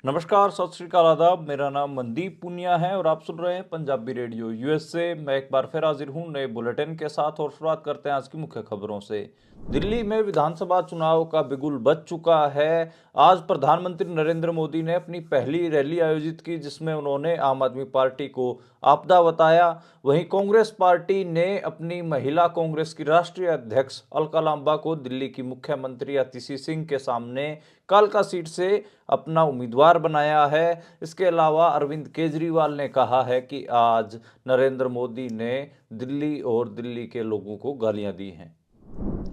नमस्कार, सत श्री अकाल, आदाब। मेरा नाम मनदीप पुनिया है और आप सुन रहे हैं पंजाबी रेडियो यूएस से। मैं एक बार फिर हाजिर हूं नए बुलेटिन के साथ और शुरुआत करते हैं आज की मुख्य खबरों से। दिल्ली में विधानसभा चुनाव का बिगुल बज चुका है। आज प्रधानमंत्री नरेंद्र मोदी ने अपनी पहली रैली आयोजित की जिसमें उन्होंने आम आदमी पार्टी को आपदा बताया। वहीं कांग्रेस पार्टी ने अपनी महिला कांग्रेस की राष्ट्रीय अध्यक्ष अलका लांबा को दिल्ली की मुख्यमंत्री अतिशी सिंह के सामने कालका सीट से अपना उम्मीदवार बनाया है। इसके अलावा अरविंद केजरीवाल ने कहा है कि आज नरेंद्र मोदी ने दिल्ली और दिल्ली के लोगों को गालियां दी हैं।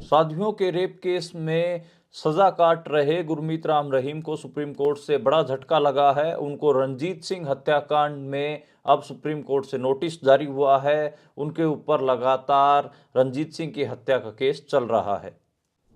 साध्वियों के रेप केस में सजा काट रहे गुरमीत राम रहीम को सुप्रीम कोर्ट से बड़ा झटका लगा है। उनको रंजीत सिंह हत्याकांड में अब सुप्रीम कोर्ट से नोटिस जारी हुआ है। उनके ऊपर लगातार रंजीत सिंह की हत्या का केस चल रहा है।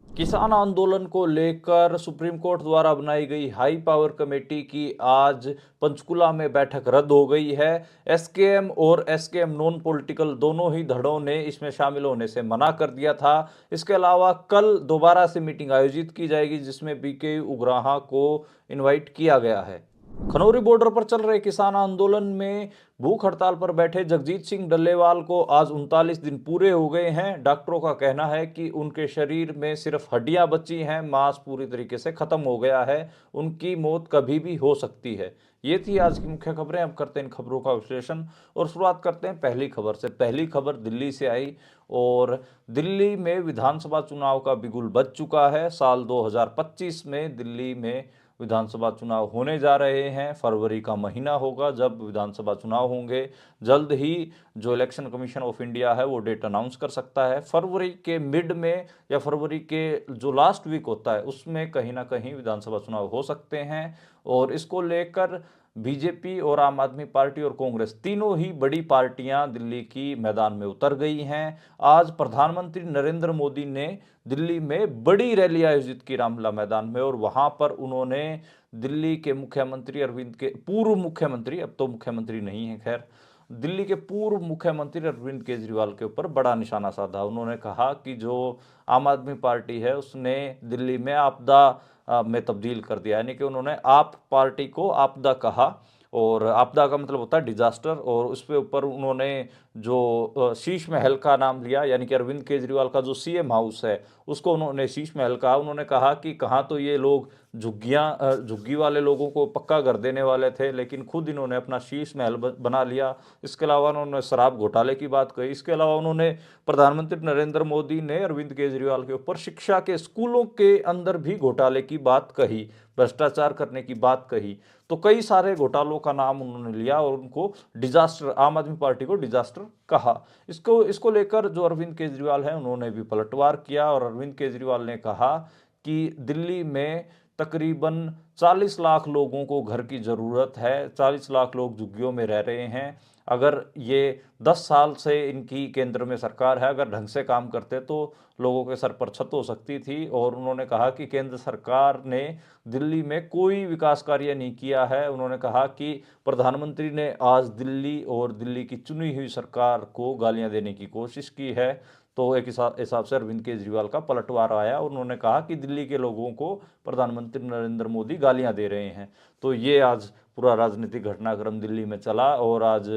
किसान आंदोलन को लेकर सुप्रीम कोर्ट द्वारा बनाई गई हाई पावर कमेटी की आज पंचकुला में बैठक रद्द हो गई है। एसकेएम और एसकेएम नॉन पॉलिटिकल दोनों ही धड़ों ने इसमें शामिल होने से मना कर दिया था। इसके अलावा कल दोबारा से मीटिंग आयोजित की जाएगी जिसमें बीके उग्राहा को इनवाइट किया गया है। खनौरी बॉर्डर पर चल रहे किसान आंदोलन में भूख हड़ताल पर बैठे जगजीत सिंह डल्लेवाल को आज 39 दिन पूरे हो गए हैं। डॉक्टरों का कहना है कि उनके शरीर में सिर्फ हड्डियां बची हैं, मांस पूरी तरीके से खत्म हो गया है। उनकी मौत कभी भी हो सकती है। ये थी आज की मुख्य खबरें। अब करते हैं इन खबरों का विश्लेषण और शुरुआत करते हैं पहली खबर से। पहली खबर दिल्ली से आई और दिल्ली में विधानसभा चुनाव का बिगुल बज चुका है। साल 2025 में दिल्ली में विधानसभा चुनाव होने जा रहे हैं। फरवरी का महीना होगा जब विधानसभा चुनाव होंगे। जल्द ही जो इलेक्शन कमीशन ऑफ इंडिया है वो डेट अनाउंस कर सकता है। फरवरी के मिड में या फरवरी के जो लास्ट वीक होता है उसमें कहीं ना कहीं विधानसभा चुनाव हो सकते हैं। और इसको लेकर बीजेपी और आम आदमी पार्टी और कांग्रेस तीनों ही बड़ी पार्टियां दिल्ली की मैदान में उतर गई हैं। आज प्रधानमंत्री नरेंद्र मोदी ने दिल्ली में बड़ी रैली आयोजित की रामलीला मैदान में और वहां पर उन्होंने दिल्ली के मुख्यमंत्री अरविंद के पूर्व मुख्यमंत्री, अब तो मुख्यमंत्री नहीं है खैर, दिल्ली के पूर्व मुख्यमंत्री अरविंद केजरीवाल के ऊपर बड़ा निशाना साधा। उन्होंने कहा कि जो आम आदमी पार्टी है उसने दिल्ली में आपदा में तब्दील कर दिया, यानी कि उन्होंने आप पार्टी को आपदा कहा और आपदा का मतलब होता है डिजास्टर। और उस पे ऊपर उन्होंने जो शीश महल का नाम लिया, यानी कि अरविंद केजरीवाल का जो सीएम हाउस है उसको उन्होंने शीश महल कहा। उन्होंने कहा कि कहाँ तो ये लोग झुग्गी वाले लोगों को पक्का कर देने वाले थे लेकिन खुद इन्होंने अपना शीश महल बना लिया। इसके अलावा उन्होंने शराब घोटाले की बात कही। इसके अलावा उन्होंने प्रधानमंत्री नरेंद्र मोदी ने अरविंद केजरीवाल के ऊपर शिक्षा के स्कूलों के अंदर भी घोटाले की बात कही, भ्रष्टाचार करने की बात कही। तो कई सारे घोटालों का नाम उन्होंने लिया और उनको डिजास्टर, आम आदमी पार्टी को डिजास्टर कहा। इसको लेकर जो अरविंद केजरीवाल है उन्होंने भी पलटवार किया और अरविंद केजरीवाल ने कहा कि दिल्ली में तकरीबन 40 लाख लोगों को घर की ज़रूरत है। 40 लाख लोग झुग्गियों में रह रहे हैं। अगर ये 10 साल से इनकी केंद्र में सरकार है, अगर ढंग से काम करते तो लोगों के सर पर छत हो सकती थी। और उन्होंने कहा कि केंद्र सरकार ने दिल्ली में कोई विकास कार्य नहीं किया है। उन्होंने कहा कि प्रधानमंत्री ने आज दिल्ली और दिल्ली की चुनी हुई सरकार को गालियां देने की कोशिश की है। तो एक हिसाब से अरविंद केजरीवाल का पलटवार आया और उन्होंने कहा कि दिल्ली के लोगों को प्रधानमंत्री नरेंद्र मोदी गालियां दे रहे हैं। तो ये आज पूरा राजनीतिक घटनाक्रम दिल्ली में चला। और आज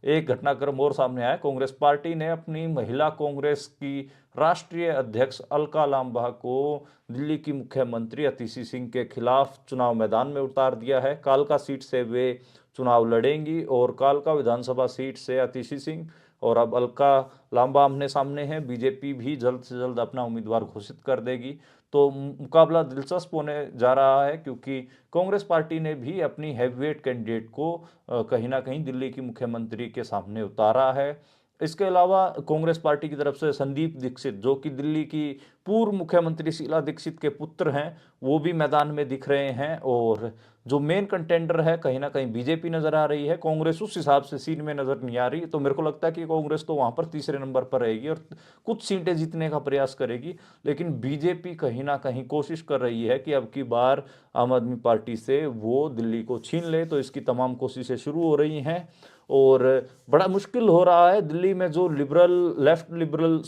एक घटनाक्रम और सामने आया। कांग्रेस पार्टी ने अपनी महिला कांग्रेस की राष्ट्रीय अध्यक्ष अलका लांबा को दिल्ली की मुख्यमंत्री अतिशी सिंह के खिलाफ चुनाव मैदान में उतार दिया है। कालका सीट से वे चुनाव लड़ेंगी और कालका विधानसभा सीट से अतिशी सिंह और अब अलका लांबा आमने सामने हैं। बीजेपी भी जल्द से जल्द अपना उम्मीदवार घोषित कर देगी। तो मुकाबला दिलचस्प होने जा रहा है क्योंकि कांग्रेस पार्टी ने भी अपनी हैवीवेट कैंडिडेट को कहीं ना कहीं दिल्ली की मुख्यमंत्री के सामने उतारा है। इसके अलावा कांग्रेस पार्टी की तरफ से संदीप दीक्षित जो कि दिल्ली की पूर्व मुख्यमंत्री शीला दीक्षित के पुत्र हैं वो भी मैदान में दिख रहे हैं। और जो मेन कंटेंडर है कहीं ना कहीं बीजेपी नजर आ रही है। कांग्रेस उस हिसाब से सीन में नजर नहीं आ रही। तो मेरे को लगता है कि कांग्रेस तो वहां पर तीसरे नंबर पर रहेगी और कुछ सीटें जीतने का प्रयास करेगी। लेकिन बीजेपी कहीं ना कहीं कोशिश कर रही है कि अब की बार आम आदमी पार्टी से वो दिल्ली को छीन ले। तो इसकी तमाम कोशिशें शुरू हो रही हैं और बड़ा मुश्किल हो रहा है। दिल्ली में जो लिबरल, लेफ्ट लिबरल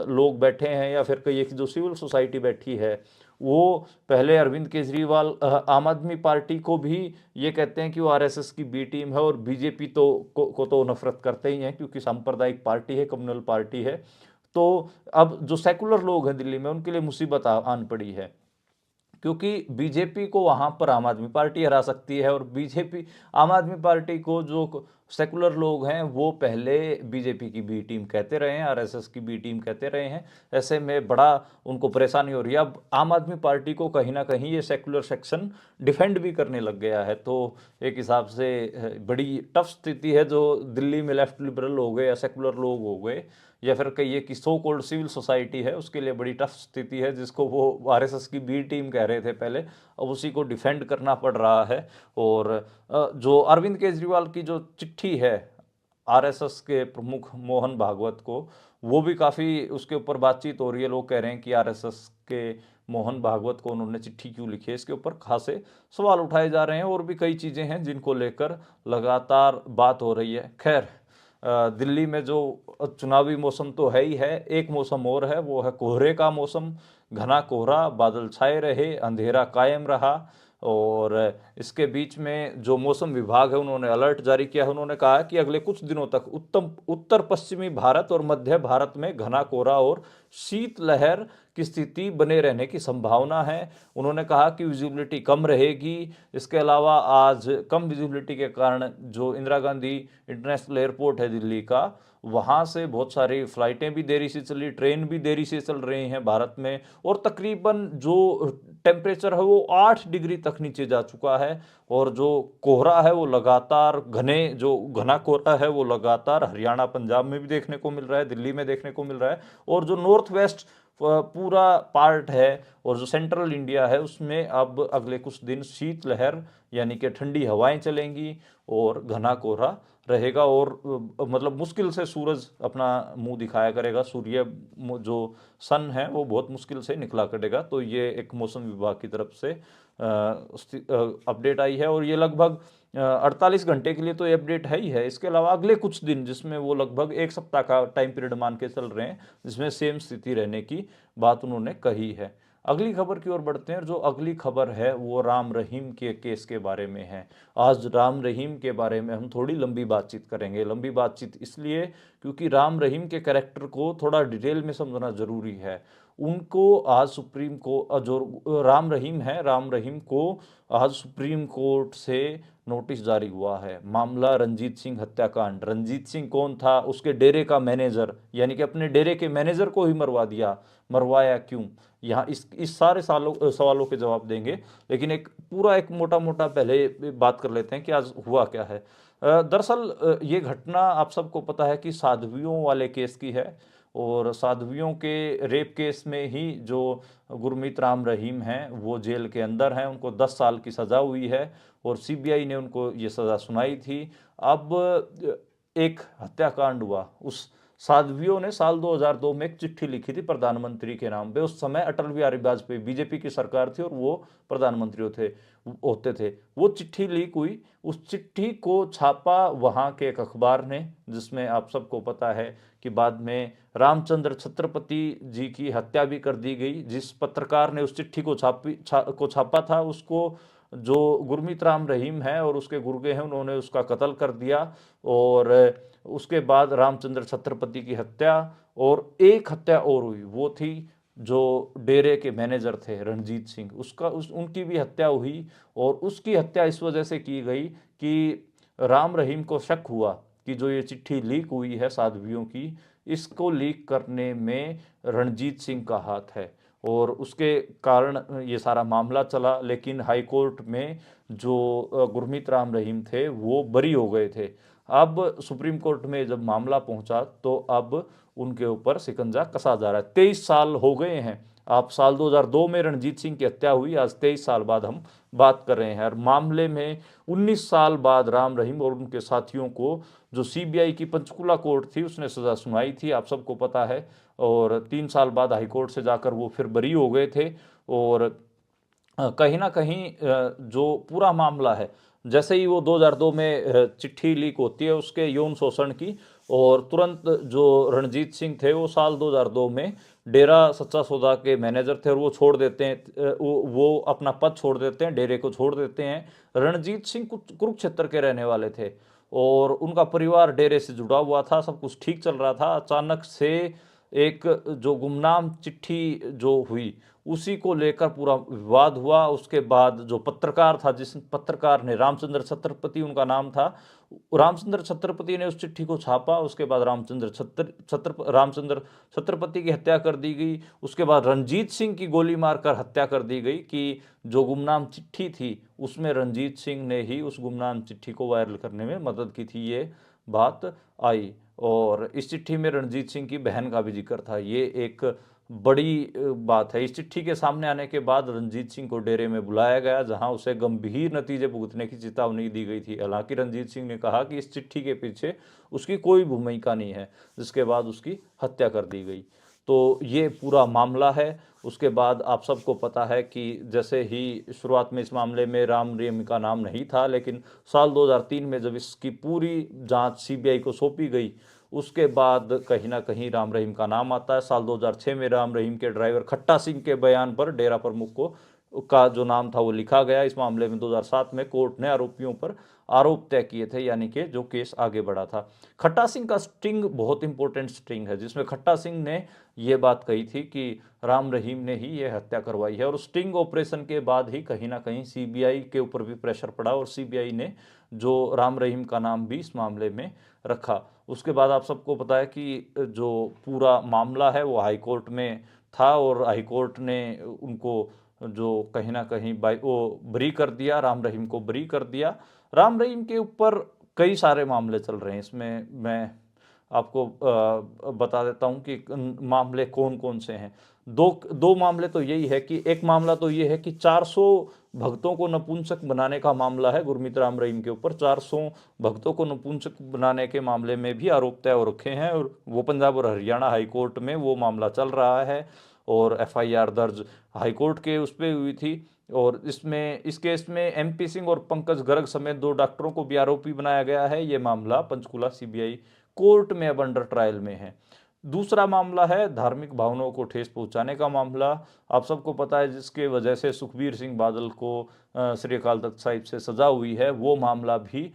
लोग बैठे हैं या फिर कहिए कि जो सिविल सोसाइटी बैठी है वो पहले अरविंद केजरीवाल आम आदमी पार्टी को भी ये कहते हैं कि वो आरएसएस की बी टीम है, और बीजेपी को तो नफरत करते ही हैं क्योंकि सांप्रदायिक पार्टी है, कम्युनल पार्टी है। तो अब जो सेकुलर लोग हैं दिल्ली में, उनके लिए मुसीबत आन पड़ी है, क्योंकि बीजेपी को वहां पर आम आदमी पार्टी हरा सकती है, और बीजेपी आम आदमी पार्टी को जो सेकुलर लोग हैं वो पहले बीजेपी की बी टीम कहते रहे हैं, आरएसएस की बी टीम कहते रहे हैं। ऐसे में बड़ा उनको परेशानी हो रही है। अब आम आदमी पार्टी को कहीं ना कहीं ये सेकुलर सेक्शन डिफेंड भी करने लग गया है। तो एक हिसाब से बड़ी टफ स्थिति है जो दिल्ली में लेफ्ट लिबरल हो गए या सेकुलर लोग हो गए, या फिर कहिए कि सो कॉल्ड सिविल सोसाइटी है, उसके लिए बड़ी टफ स्थिति है, जिसको वो आरएसएस की बी टीम कह रहे थे पहले, अब उसी को डिफेंड करना पड़ रहा है। और जो अरविंद केजरीवाल की जो चिट्ठी है आरएसएस के प्रमुख मोहन भागवत को, वो भी काफ़ी उसके ऊपर बातचीत हो रही है। लोग कह रहे हैं कि आरएसएस के मोहन भागवत को उन्होंने चिट्ठी क्यों लिखी है, इसके ऊपर खासे सवाल उठाए जा रहे हैं। और भी कई चीज़ें हैं जिनको लेकर लगातार बात हो रही है। खैर, दिल्ली में जो चुनावी मौसम तो है ही है, एक मौसम और है, वो है कोहरे का मौसम। घना कोहरा, बादल छाए रहे, अंधेरा कायम रहा। और इसके बीच में जो मौसम विभाग है उन्होंने अलर्ट जारी किया है। उन्होंने कहा कि अगले कुछ दिनों तक उत्तर पश्चिमी भारत और मध्य भारत में घना कोहरा और शीतलहर की स्थिति बने रहने की संभावना है। उन्होंने कहा कि विजिबिलिटी कम रहेगी। इसके अलावा आज कम विजिबिलिटी के कारण जो इंदिरा गांधी इंटरनेशनल एयरपोर्ट है दिल्ली का, वहाँ से बहुत सारी फ्लाइटें भी देरी से चली, ट्रेन भी देरी से चल रही हैं भारत में। और तकरीबन जो टेम्परेचर है वो 8 डिग्री तक नीचे जा चुका है। और जो कोहरा है वो लगातार जो घना कोहरा है वो लगातार हरियाणा पंजाब में भी देखने को मिल रहा है, दिल्ली में देखने को मिल रहा है। और जो नॉर्थ वेस्ट पूरा पार्ट है और जो सेंट्रल इंडिया है, उसमें अब अगले कुछ दिन शीतलहर यानी कि ठंडी हवाएं चलेंगी और घना कोहरा रहेगा। और मतलब मुश्किल से सूरज अपना मुंह दिखाया करेगा, सूर्य जो सन है वो बहुत मुश्किल से निकला करेगा। तो ये एक मौसम विभाग की तरफ से अपडेट आई है, और ये लगभग 48 घंटे के लिए तो ये अपडेट है ही है। इसके अलावा अगले कुछ दिन, जिसमें वो लगभग एक सप्ताह का टाइम पीरियड मान के चल रहे हैं, जिसमें सेम स्थिति रहने की बात उन्होंने कही है। अगली खबर की ओर बढ़ते हैं। जो अगली खबर है वो राम रहीम के केस के बारे में है। आज राम रहीम के बारे में हम थोड़ी लंबी बातचीत करेंगे। लंबी बातचीत इसलिए क्योंकि राम रहीम के कैरेक्टर को थोड़ा डिटेल में समझना जरूरी है। उनको आज सुप्रीम को जो राम रहीम है, राम रहीम को आज सुप्रीम कोर्ट से नोटिस जारी हुआ है। मामला रंजीत सिंह हत्याकांड। रंजीत सिंह कौन था? उसके डेरे का मैनेजर, यानी कि अपने डेरे के मैनेजर को ही मरवा दिया। मरवाया क्यों? यहाँ इस सारे सवालों के जवाब देंगे। लेकिन एक मोटा मोटा पहले बात कर लेते हैं कि आज हुआ क्या है। दरअसल ये घटना आप सबको पता है कि साध्वियों वाले केस की है। और साध्वियों के रेप केस में ही जो गुरमीत राम रहीम हैं वो जेल के अंदर हैं। उनको 10 साल की सज़ा हुई है और सीबीआई ने उनको ये सज़ा सुनाई थी। अब एक हत्याकांड हुआ। उस साध्वियों ने साल 2002 में एक चिट्ठी लिखी थी प्रधानमंत्री के नाम पे। उस समय अटल बिहारी वाजपेयी बीजेपी की सरकार थी और वो प्रधानमंत्री होते थे। वो चिट्ठी लीक हुई। उस चिट्ठी को छापा वहाँ के एक अखबार ने, जिसमें आप सबको पता है कि बाद में रामचंद्र छत्रपति जी की हत्या भी कर दी गई। जिस पत्रकार ने उस चिट्ठी को छापा था, उसको जो गुरमीत राम रहीम है और उसके गुर्गे हैं, उन्होंने उसका कत्ल कर दिया। और उसके बाद रामचंद्र छत्रपति की हत्या, और एक हत्या और हुई, वो थी जो डेरे के मैनेजर थे रणजीत सिंह, उनकी भी हत्या हुई। और उसकी हत्या इस वजह से की गई कि राम रहीम को शक हुआ कि जो ये चिट्ठी लीक हुई है साध्वियों की, इसको लीक करने में रणजीत सिंह का हाथ है। और उसके कारण ये सारा मामला चला। लेकिन हाई कोर्ट में जो गुरमीत राम रहीम थे वो बरी हो गए थे। अब सुप्रीम कोर्ट में जब मामला पहुंचा तो अब उनके ऊपर शिकंजा कसा जा रहा है। 23 साल हो गए हैं। आप साल 2002 में रणजीत सिंह की हत्या हुई, आज 23 साल बाद हम बात कर रहे हैं। और मामले में 19 साल बाद राम रहीम और उनके साथियों को जो सीबीआई की पंचकुला कोर्ट थी उसने सज़ा सुनाई थी, आप सबको पता है। और 3 साल बाद हाईकोर्ट से जाकर वो फिर बरी हो गए थे। और कहीं ना कहीं जो पूरा मामला है, जैसे ही वो 2002 में चिट्ठी लीक होती है उसके यौन शोषण की, और तुरंत जो रणजीत सिंह थे वो साल 2002 में डेरा सच्चा सौदा के मैनेजर थे और वो छोड़ देते हैं, वो अपना पद छोड़ देते हैं, डेरे को छोड़ देते हैं। रणजीत सिंह कुरुक्षेत्र के रहने वाले थे और उनका परिवार डेरे से जुड़ा हुआ था, सब कुछ ठीक चल रहा था। अचानक से एक जो गुमनाम चिट्ठी जो हुई उसी को लेकर पूरा विवाद हुआ। उसके बाद जो पत्रकार था, जिस पत्रकार ने, रामचंद्र छत्रपति उनका नाम था, रामचंद्र छत्रपति ने उस चिट्ठी को छापा। उसके बाद रामचंद्र छत्रपति की हत्या कर दी गई। उसके बाद रणजीत सिंह की गोली मारकर हत्या कर दी गई कि जो गुमनाम चिट्ठी थी उसमें रणजीत सिंह ने ही उस गुमनाम चिट्ठी को वायरल करने में मदद की थी, ये बात आई। और इस चिट्ठी में रणजीत सिंह की बहन का भी जिक्र था। ये एक बड़ी बात है। इस चिट्ठी के सामने आने के बाद रणजीत सिंह को डेरे में बुलाया गया, जहां उसे गंभीर नतीजे भुगतने की चेतावनी दी गई थी। हालांकि रणजीत सिंह ने कहा कि इस चिट्ठी के पीछे उसकी कोई भूमिका नहीं है, जिसके बाद उसकी हत्या कर दी गई। तो ये पूरा मामला है। उसके बाद आप सबको पता है कि जैसे ही शुरुआत में इस मामले में राम रहीम का नाम नहीं था, लेकिन साल 2003 में जब इसकी पूरी जांच सीबीआई को सौंपी गई, उसके बाद कहीं ना कहीं राम रहीम का नाम आता है। साल 2006 में राम रहीम के ड्राइवर खट्टा सिंह के बयान पर डेरा प्रमुख को का जो नाम था वो लिखा गया। इस मामले में 2007 में कोर्ट ने आरोपियों पर आरोप तय किए थे, यानी कि जो केस आगे बढ़ा था। खट्टा सिंह का स्टिंग बहुत इंपॉर्टेंट स्टिंग है, जिसमें खट्टा सिंह ने ये बात कही थी कि राम रहीम ने ही ये हत्या करवाई है। और स्टिंग ऑपरेशन के बाद ही कहीं ना कहीं सीबीआई के ऊपर भी प्रेशर पड़ा और सीबीआई ने जो राम रहीम का नाम भी इस मामले में रखा। उसके बाद आप सबको पता है कि जो पूरा मामला है वो हाई कोर्ट में था और हाई कोर्ट ने उनको जो कहीं ना कहीं वो बरी कर दिया, राम रहीम को बरी कर दिया। राम रहीम के ऊपर कई सारे मामले चल रहे हैं। इसमें मैं आपको बता देता हूं कि मामले कौन कौन से हैं। दो दो मामले तो यही है कि एक मामला तो ये है कि 400 भक्तों को नपुंसक बनाने का मामला है गुरमीत राम रहीम के ऊपर। 400 भक्तों को नपुंसक बनाने के मामले में भी आरोप तय हो रखे हैं और वो पंजाब और हरियाणा हाई कोर्ट में वो मामला चल रहा है और एफआईआर दर्ज हाई कोर्ट के उस पर हुई थी। और इस केस में एमपी सिंह और पंकज गर्ग समेत 2 डॉक्टरों को भी आरोपी बनाया गया है। ये मामला पंचकुला सीबीआई कोर्ट में अब अंडर ट्रायल में है। दूसरा मामला है धार्मिक भावनाओं को ठेस पहुंचाने का मामला। आप सबको पता है जिसके वजह से सुखबीर सिंह बादल को श्री अकाल तख्त साहिब से सजा हुई है, वो मामला भी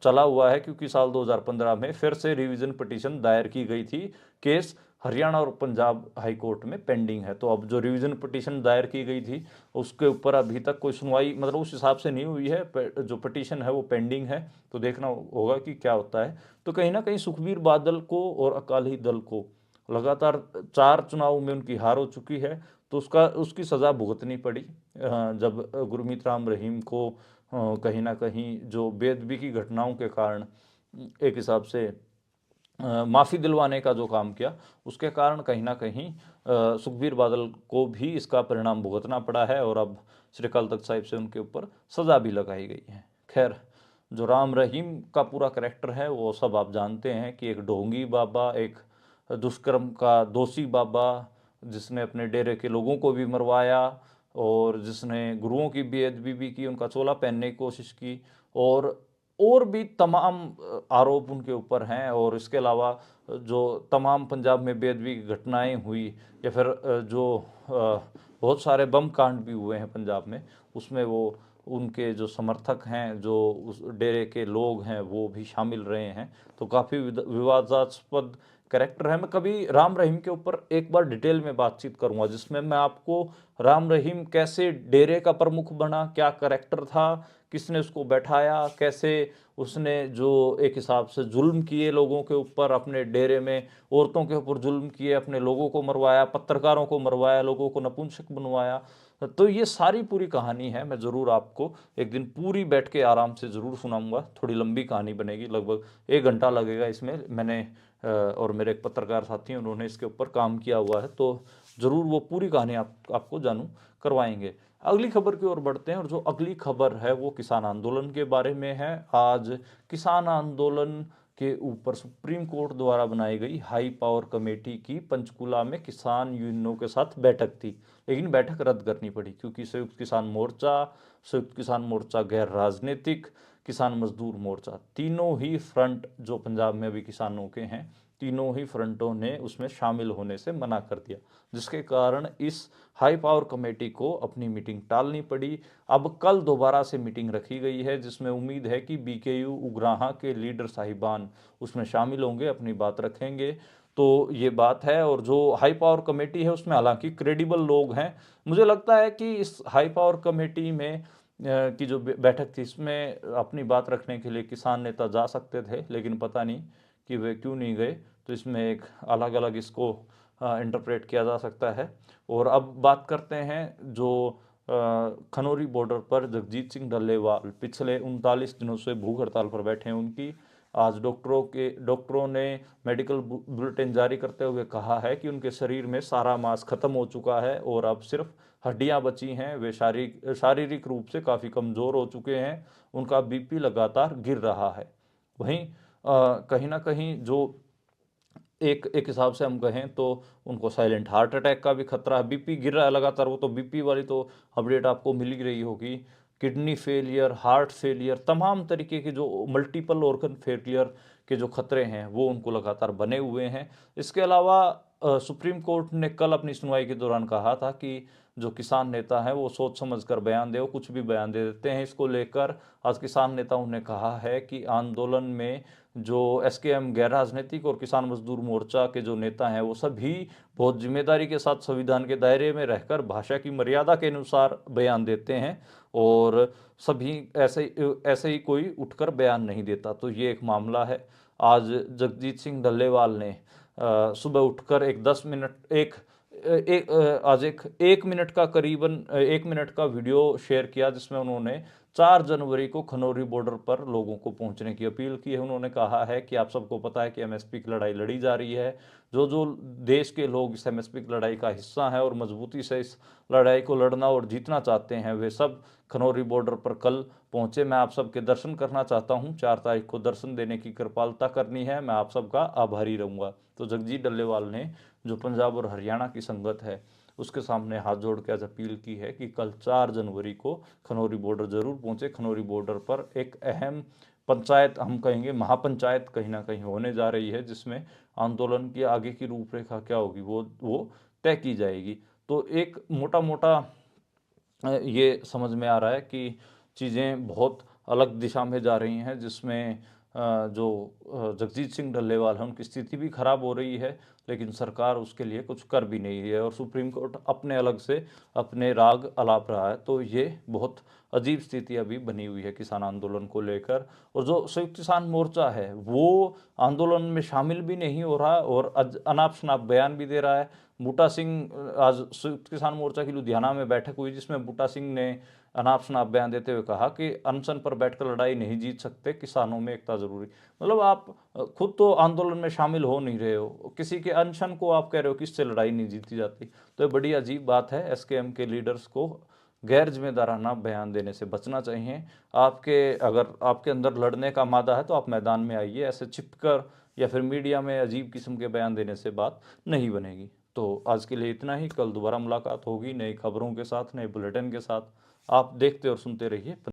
चला हुआ है, क्योंकि साल 2015 में फिर से रिवीजन पिटीशन दायर की गई थी। केस हरियाणा और पंजाब हाई कोर्ट में पेंडिंग है। तो अब जो रिवीजन पिटीशन दायर की गई थी उसके ऊपर अभी तक कोई सुनवाई मतलब उस हिसाब से नहीं हुई है। जो पिटीशन है वो पेंडिंग है, तो देखना होगा कि क्या होता है। तो कहीं ना कहीं सुखबीर बादल को और अकाली दल को लगातार 4 चुनाव में उनकी हार हो चुकी है, तो उसकी सज़ा भुगतनी पड़ी। जब गुरमीत राम रहीम को कहीं ना कहीं जो बेअदबी की घटनाओं के कारण एक हिसाब से माफ़ी दिलवाने का जो काम किया, उसके कारण कहीं ना कहीं सुखबीर बादल को भी इसका परिणाम भुगतना पड़ा है और अब श्री अकाल तख्त साहिब से उनके ऊपर सज़ा भी लगाई गई है। खैर, जो राम रहीम का पूरा करैक्टर है वो सब आप जानते हैं कि एक ढोंगी बाबा, एक दुष्कर्म का दोषी बाबा, जिसने अपने डेरे के लोगों को भी मरवाया और जिसने गुरुओं की बेअदबी भी की, उनका चोला पहनने की कोशिश की और भी तमाम आरोप उनके ऊपर हैं। और इसके अलावा जो तमाम पंजाब में बेअदबी की घटनाएं हुई या फिर जो बहुत सारे बम कांड भी हुए हैं पंजाब में, उसमें वो उनके जो समर्थक हैं, जो उस डेरे के लोग हैं, वो भी शामिल रहे हैं। तो काफ़ी विवादास्पद कैरेक्टर है। मैं कभी राम रहीम के ऊपर एक बार डिटेल में बातचीत करूंगा, जिसमें मैं आपको राम रहीम कैसे डेरे का प्रमुख बना, क्या कैरेक्टर था, किसने उसको बैठाया, कैसे उसने जो एक हिसाब से जुल्म किए लोगों के ऊपर, अपने डेरे में औरतों के ऊपर जुल्म किए, अपने लोगों को मरवाया, पत्रकारों को मरवाया, लोगों को नपुंसक बनवाया। तो ये सारी पूरी कहानी है। मैं ज़रूर आपको एक दिन पूरी बैठ के आराम से ज़रूर सुनाऊंगा। थोड़ी लंबी कहानी बनेगी, लगभग 1 घंटा लगेगा इसमें। मैंने और मेरे एक पत्रकार साथी हैं, उन्होंने इसके ऊपर काम किया हुआ है, तो ज़रूर वो पूरी कहानी आपको जानू करवाएंगे। अगली खबर की ओर बढ़ते हैं और जो अगली खबर है वो किसान आंदोलन के बारे में है। आज किसान आंदोलन के ऊपर सुप्रीम कोर्ट द्वारा बनाई गई हाई पावर कमेटी की पंचकुला में किसान यूनियनों के साथ बैठक थी, लेकिन बैठक रद्द करनी पड़ी क्योंकि संयुक्त किसान मोर्चा गैर राजनीतिक किसान मजदूर मोर्चा, तीनों ही फ्रंट जो पंजाब में अभी किसानों के हैं, तीनों ही फ्रंटों ने उसमें शामिल होने से मना कर दिया, जिसके कारण इस हाई पावर कमेटी को अपनी मीटिंग टालनी पड़ी। अब कल दोबारा से मीटिंग रखी गई है, जिसमें उम्मीद है कि बीकेयू उग्राहां के लीडर साहिबान उसमें शामिल होंगे, अपनी बात रखेंगे। तो ये बात है। और जो हाई पावर कमेटी है उसमें हालांकि क्रेडिबल लोग हैं। मुझे लगता है कि इस हाई पावर कमेटी में की जो बैठक थी, इसमें अपनी बात रखने के लिए किसान नेता जा सकते थे, लेकिन पता नहीं कि वे क्यों नहीं गए। तो इसमें एक अलग अलग इसको इंटरप्रेट किया जा सकता है। और अब बात करते हैं जो खनौरी बॉर्डर पर जगजीत सिंह डल्लेवाल पिछले 39 दिनों से भूख हड़ताल पर बैठे हैं। उनकी आज डॉक्टरों ने मेडिकल बुलेटिन जारी करते हुए कहा है कि उनके शरीर में सारा मांस खत्म हो चुका है और अब सिर्फ हड्डियां बची हैं। वे शारीरिक रूप से काफ़ी कमज़ोर हो चुके हैं। उनका बीपी लगातार गिर रहा है। वहीं कहीं ना कहीं जो एक एक हिसाब से हम कहें तो उनको साइलेंट हार्ट अटैक का भी खतरा है। बीपी गिर रहा है लगातार, वो तो बीपी वाली तो अपडेट आपको मिल ही रही होगी। किडनी फेलियर, हार्ट फेलियर, तमाम तरीके के जो मल्टीपल ऑर्गन फेलियर के जो खतरे हैं वो उनको लगातार बने हुए हैं। इसके अलावा सुप्रीम कोर्ट ने कल अपनी सुनवाई के दौरान कहा था कि जो किसान नेता हैं वो सोच समझ कर बयान दे, वो कुछ भी बयान दे देते हैं। इसको लेकर आज किसान नेताओं ने कहा है कि आंदोलन में जो एसकेएम गैर राजनीतिक और किसान मजदूर मोर्चा के जो नेता हैं वो सभी बहुत जिम्मेदारी के साथ संविधान के दायरे में रहकर भाषा की मर्यादा के अनुसार बयान देते हैं, और सभी ऐसे ही कोई उठकर बयान नहीं देता। तो ये एक मामला है। आज जगजीत सिंह डल्लेवाल ने सुबह उठकर एक 10 मिनट आज एक मिनट का करीबन 1 मिनट का वीडियो शेयर किया, जिसमें उन्होंने 4 जनवरी को खनौरी बॉर्डर पर लोगों को पहुंचने की अपील की है। उन्होंने कहा है कि आप सबको पता है कि एमएसपी की लड़ाई लड़ी जा रही है। जो जो देश के लोग इस एमएसपी की लड़ाई का हिस्सा हैं और मजबूती से इस लड़ाई को लड़ना और जीतना चाहते हैं, वे सब खनौरी बॉर्डर पर कल पहुंचे। मैं आप सबके दर्शन करना चाहता हूं। 4 तारीख को दर्शन देने की कृपालता करनी है। मैं आप सबका आभारी रहूंगा। तो जगजीत डल्लेवाल ने जो पंजाब और हरियाणा की संगत है उसके सामने हाथ जोड़ के आज अपील की है कि कल 4 जनवरी को खनौरी बॉर्डर जरूर पहुंचे। खनौरी बॉर्डर पर एक अहम पंचायत, हम कहेंगे महापंचायत कहीं ना कहीं होने जा रही है, जिसमें आंदोलन की आगे की रूपरेखा क्या होगी वो तय की जाएगी। तो एक मोटा मोटा ये समझ में आ रहा है कि चीज़ें बहुत अलग दिशा में जा रही हैं, जिसमें जो जगजीत सिंह डल्लेवाल हैं उनकी स्थिति भी खराब हो रही है, लेकिन सरकार उसके लिए कुछ कर भी नहीं रही है और सुप्रीम कोर्ट अपने अलग से अपने राग अलाप रहा है। तो ये बहुत अजीब स्थिति अभी बनी हुई है किसान आंदोलन को लेकर। और जो संयुक्त किसान मोर्चा है वो आंदोलन में शामिल भी नहीं हो रहा और अनाप शनाप बयान भी दे रहा है। बूटा सिंह, आज संयुक्त किसान मोर्चा की लुधियाना में बैठक हुई, जिसमें बूटा सिंह ने अनाप शनाप बयान देते हुए कहा कि अनशन पर बैठकर लड़ाई नहीं जीत सकते, किसानों में एकता जरूरी। मतलब आप खुद तो आंदोलन में शामिल हो नहीं रहे हो, किसी के अनशन को आप कह रहे हो कि इससे लड़ाई नहीं जीती जाती। तो ये बड़ी अजीब बात है। एसकेएम के लीडर्स को गैर जिम्मेदाराना बयान देने से बचना चाहिए। अगर आपके अंदर लड़ने का मादा है तो आप मैदान में आइए। ऐसे छिपकर या फिर मीडिया में अजीब किस्म के बयान देने से बात नहीं बनेगी। तो आज के लिए इतना ही। कल दोबारा मुलाकात होगी नई खबरों के साथ, नए बुलेटिन के साथ। आप देखते और सुनते रहिए।